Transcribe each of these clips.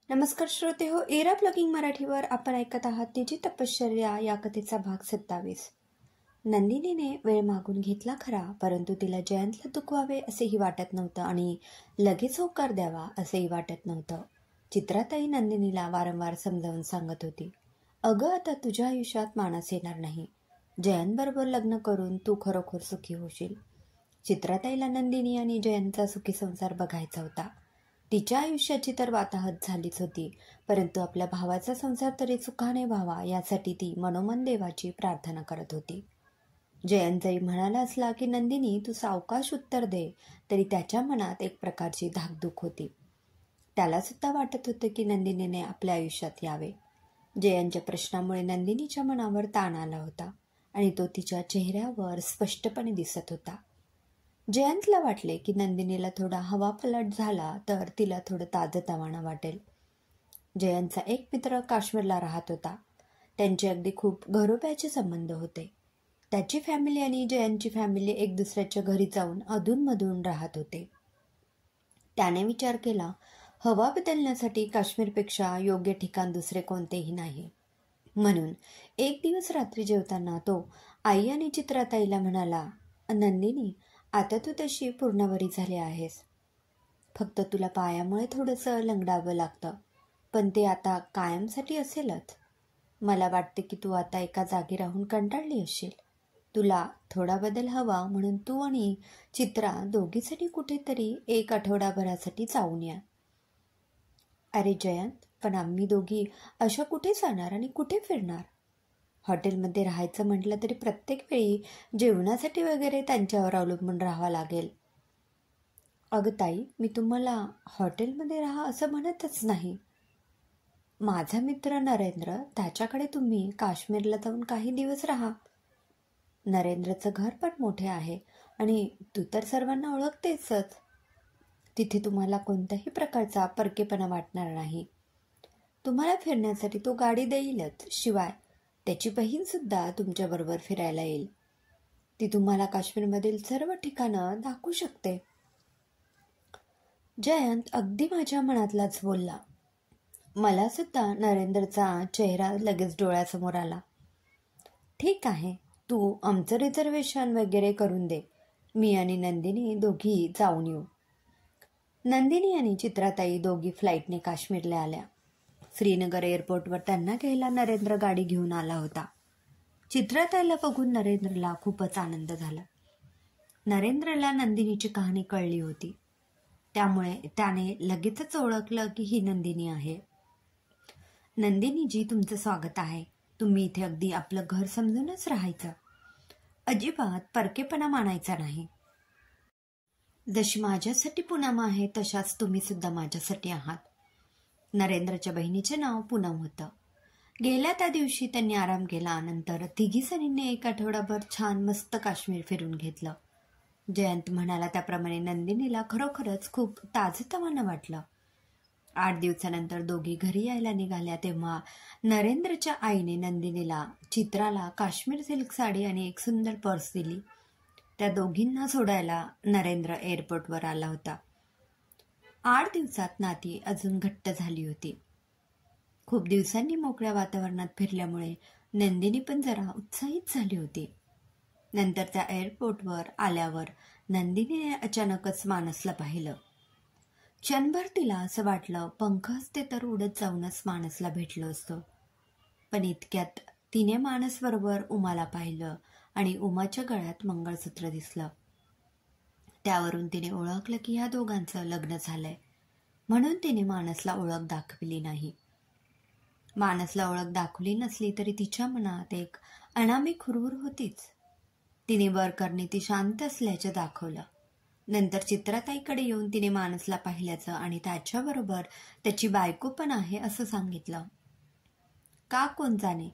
नमस्कार श्रोते हो, एरा ब्लॉगिंग मराठीवर आपण ऐकत आहात तिची तपश्चर्या या कथेचा भाग 27. नंदिनीने वेळ मागून घेतला खरा, परंतु तिला जयंतला दुखवावे असेही वाटत नव्हतं आणि लगेच होकार द्यावा असेही वाटत नव्हतं. चित्राताई नंदिनीला वारंवार समजावून सांगत होती, अगं आता तुझ्या आयुष्यात माणूस येणार नाही. जयंतबरोबर लग्न करून तू खरोखर सुखी होशील. चित्राताईला नंदिनी आणि जयंतचा सुखी संसार बघायचा होता. तिच्या आयुष्याची तर वाताहत झालीच होती, परंतु आपल्या भावाचा संसार तरी सुखाने व्हावा यासाठी ती मनोमन देवाची प्रार्थना करत होती. जयंत जरी म्हणाला असला की नंदिनी तू सावकाश उत्तर दे, तरी त्याच्या मनात एक प्रकारची धाकधूक होती. त्याला सुद्धा वाटत होतं की नंदिनीने आपल्या आयुष्यात यावे. जयंतच्या प्रश्नामुळे नंदिनीच्या मनावर ताण आला होता आणि तो तिच्या चेहऱ्यावर स्पष्टपणे दिसत होता. जयंतला वाटले की नंदिनीला थोडा हवापलट झाला तर तिला थोडं ताजंतवानं वाटेल. जयंतचा एक मित्र काश्मीरला राहत होता. त्यांचे अगदी खूप घरोब्याचे संबंध होते. त्याची फॅमिली आणि जयंतची फॅमिली एक दुसऱ्याच्या घरी जाऊन अधूनमधून राहत होते. त्याने विचार केला, हवा बदलण्यासाठी काश्मीरपेक्षा योग्य ठिकाण दुसरे कोणतेही नाही. म्हणून एक दिवस रात्री जेवताना तो आई आणि चित्राताईला म्हणाला, नंदिनी, आता तू तशी पूर्णवरी झाली आहेस. फक्त तुला पायामुळे थोडंसं लंगडावं लागतं, पण ते आता कायमसाठी असेलच. मला वाटते की तू आता एका जागी राहून कंटाळली असशील. तुला थोडा बदल हवा म्हणून तू आणि चित्रा दोघीसाठी कुठेतरी एक आठवडाभरासाठी जाऊन या. अरे जयंत, पण आम्ही दोघी अशा कुठे जाणार आणि कुठे फिरणार? हॉटेलमध्ये राहायचं म्हटलं तरी प्रत्येक वेळी जेवणासाठी वगैरे त्यांच्यावर अवलंबून राहावं लागेल. अगं ताई, मी तुम्हाला हॉटेलमध्ये राहा असं म्हणतच नाही. माझा मित्र नरेंद्र, त्याच्याकडे तुम्ही काश्मीरला जाऊन काही दिवस राहा. नरेंद्रचं घर पण मोठे आहे आणि तू तर सर्वांना ओळखतेसच. तिथे तुम्हाला कोणत्याही प्रकारचा परकेपणा वाटणार नाही. तुम्हाला फिरण्यासाठी तो गाडी देईलच, शिवाय त्याची बहीणसुद्धा तुमच्याबरोबर फिरायला येईल. ती तुम्हाला काश्मीरमधील सर्व ठिकाणं दाखवू शकते. जयंत अगदी माझ्या मनातलाच बोलला. मला सुद्धा नरेंद्रचा चेहरा लगेच डोळ्यासमोर आला. ठीक आहे, तू आमचं रिझर्वेशन वगैरे करून दे. मी आणि नंदिनी दोघी जाऊन येऊ. नंदिनी आणि चित्राताई दोघी फ्लाईटने काश्मीरला आल्या. श्रीनगर एअरपोर्टवर त्यांना घ्यायला नरेंद्र गाडी घेऊन आला होता. चित्राताईला बघून नरेंद्रला खूपच आनंद झाला. नरेंद्रला नंदिनीची कहाणी कळली होती, त्यामुळे त्याने लगेचच ओळखलं की ही नंदिनी आहे. नंदिनीजी, तुमचं स्वागत आहे. तुम्ही इथे अगदी आपलं घर समजूनच राहायचं. अजिबात परकेपणा मानायचा नाही. जशी माझ्यासाठी पूनम आहे तशाच तुम्ही सुद्धा माझ्यासाठी आहात. नरेंद्रच्या बहिणीचे नाव पूनम होतं. गेल्या त्या दिवशी त्यांनी आराम केला. नंतर तिघी जणींनी एक आठवडाभर छान मस्त काश्मीर फिरून घेतलं. जयंत म्हणाला त्याप्रमाणे नंदिनीला खरोखरच खूप ताजंतवानं वाटलं. 8 दिवसानंतर दोघी घरी यायला निघाल्या तेव्हा नरेंद्रच्या आईने नंदिनीला, चित्राला काश्मीर सिल्क साडी आणि एक सुंदर पर्स दिली. त्या दोघींना सोडायला नरेंद्र एअरपोर्टवर आला होता. 8 दिवसात नाती अजून घट्ट झाली होती. खूप दिवसांनी मोकळ्या वातावरणात फिरल्यामुळे नंदिनी पण जरा उत्साहित झाली होती. नंतर त्या एअरपोर्टवर आल्यावर नंदिनीने अचानकच मानसला पाहिलं. क्षणभर तिला असं वाटलं पंख असते तर उडत जाऊनच मानसला भेटलं असतं. पण इतक्यात तिने मानसबरोबर उमाला पाहिलं आणि उमाच्या गळ्यात मंगळसूत्र दिसलं. त्यावरून तिने ओळखलं की ह्या दोघांचं लग्न झालंय. म्हणून तिने मानसला ओळख दाखविली नाही. मानसला ओळख दाखवली नसली तरी तिच्या मनात एक अनामिक हुरहुर होतीच. तिने वर करणे ती शांत असल्याचं दाखवलं. नंतर चित्राताईकडे येऊन तिने मानसला पाहिल्याचं आणि त्याच्याबरोबर त्याची बायको पण आहे असं सांगितलं. का कोण जाणे,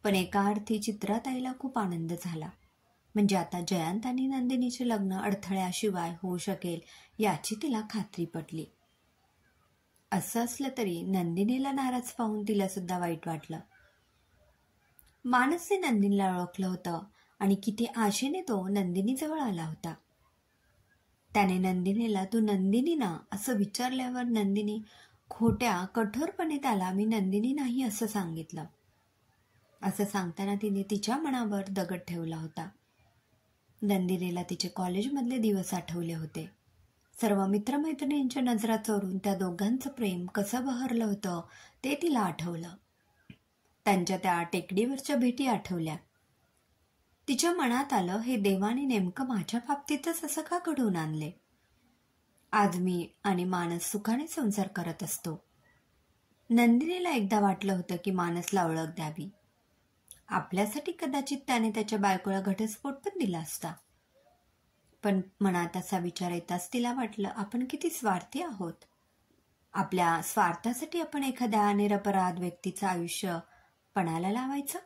पण एका अर्थी चित्राताईला खूप आनंद झाला. म्हणजे आता जयंत आणि नंदिनीचे लग्न अडथळ्याशिवाय होऊ शकेल याची तिला खात्री पटली. असं असलं तरी नंदिनीला नाराज पाहून तिला सुद्धा वाईट वाटलं. मानसने नंदिनीला ओळखलं होतं आणि किती आशेने तो नंदिनीजवळ आला होता. त्याने नंदिनीला तू नंदिनी ना असं विचारल्यावर नंदिनी खोट्या कठोरपणे त्याला मी नंदिनी नाही असं सांगितलं. असं सांगताना तिने तिच्या मनावर दगड ठेवला होता. नंदिनीला तिचे कॉलेजमधले दिवस आठवले होते. सर्व मित्रमैत्रिणींच्या नजरा चोरून त्या दोघांचं प्रेम कसं बहरलं होतं ते तिला आठवलं. त्यांच्या त्या टेकडीवरच्या भेटी आठवल्या. तिच्या मनात आलं, हे देवाने नेमकं माझ्या बाबतीतच असं का घडवून आणले. आज मी आणि मानस सुखाने संसार करत असतो. नंदिनीला एकदा वाटलं होतं की मानसला ओळख द्यावी. आपल्यासाठी कदाचित त्याने त्याच्या बायकोला घटस्फोट पण दिला असता. पण मनात असा विचार येताच तिला वाटलं, आपण किती स्वार्थी आहोत. आपल्या स्वार्थासाठी आपण एखाद्या निरपराध व्यक्तीचं आयुष्य पणाला लावायचं.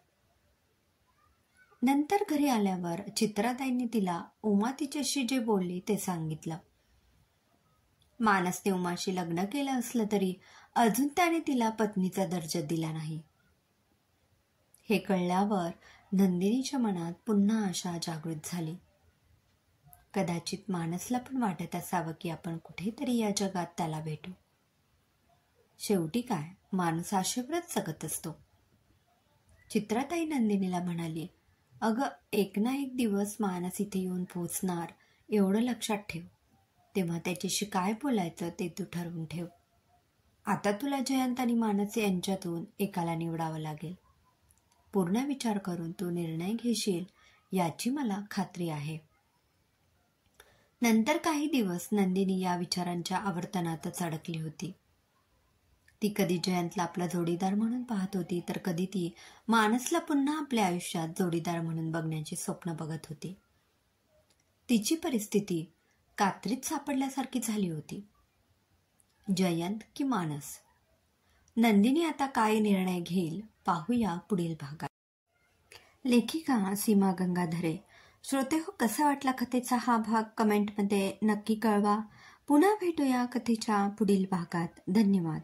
नंतर घरी आल्यावर चित्राताईंनी तिला उमा तिच्याशी जे बोलली ते सांगितलं. मानसने उमाशी लग्न केलं असलं तरी अजून त्याने तिला पत्नीचा दर्जा दिला नाही. हे कळल्यावर नंदिनीच्या मनात पुन्हा आशा जागृत झाली. कदाचित मानसला पण वाटत असावं की आपण कुठेतरी या जगात त्याला भेटू. शेवटी काय, माणूस आशेवरच जगत असतो. चित्राताई नंदिनीला म्हणाली, अगं एक ना एक दिवस मानस इथे येऊन पोचणार, एवढं लक्षात ठेव. तेव्हा त्याच्याशी काय बोलायचं ते तू ठरवून ठेव. आता तुला जयंत आणि मानस यांच्यातून एकाला निवडावं लागेल. पूर्ण विचार करून तू निर्णय घेशील याची मला खात्री आहे. नंतर काही दिवस नंदिनी या विचारांच्या आवर्तनातच अडकली होती. ती कधी जयंतला आपला जोडीदार म्हणून पाहत होती, तर कधी ती मानसला पुन्हा आपल्या आयुष्यात जोडीदार म्हणून बघण्याची स्वप्न बघत होती. तिची परिस्थिती कात्रीत सापडल्यासारखी झाली होती. जयंत की मानस? नंदिनी आता काय निर्णय घेईल पाहूया पुढील भागात. लेखिका सीमा गंगाधरे. श्रोते हो, कसा वाटला कथेचा हा भाग कमेंटमध्ये नक्की कळवा. पुन्हा भेटूया कथेच्या पुढील भागात. धन्यवाद.